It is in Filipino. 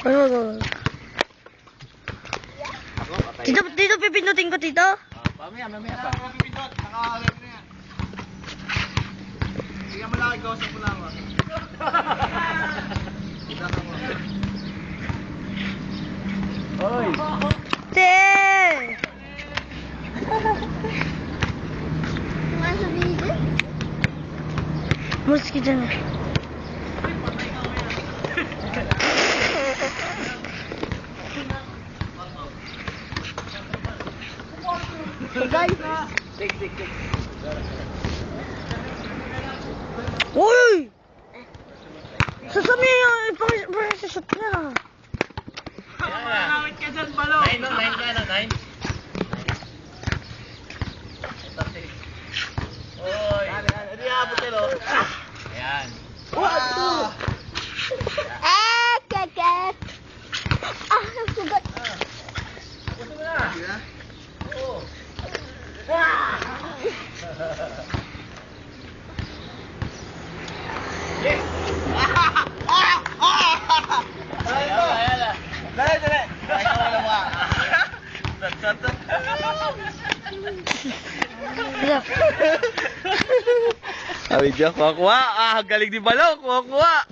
Ano? Dito pipindutin ko, Tito. Mamaya pa. Pipindot. Naka-alam na yan. Sige mo lang, ikausap ko lang. Hoy! Te! Nasa video? Mas kita na. Guys! Tik. Uy! Sasami yung ipang-shot niya. Malawit ka dyan, balo! 9 ka na, 9? Oy! Hindi abot yun, oh. Ayan. Wow! Kakat! Nagsugat. Gusto mo na? Oo. Yes! Dali! Sabi dyan, kuha-kuha. Galing di Balo, kuha-kuha.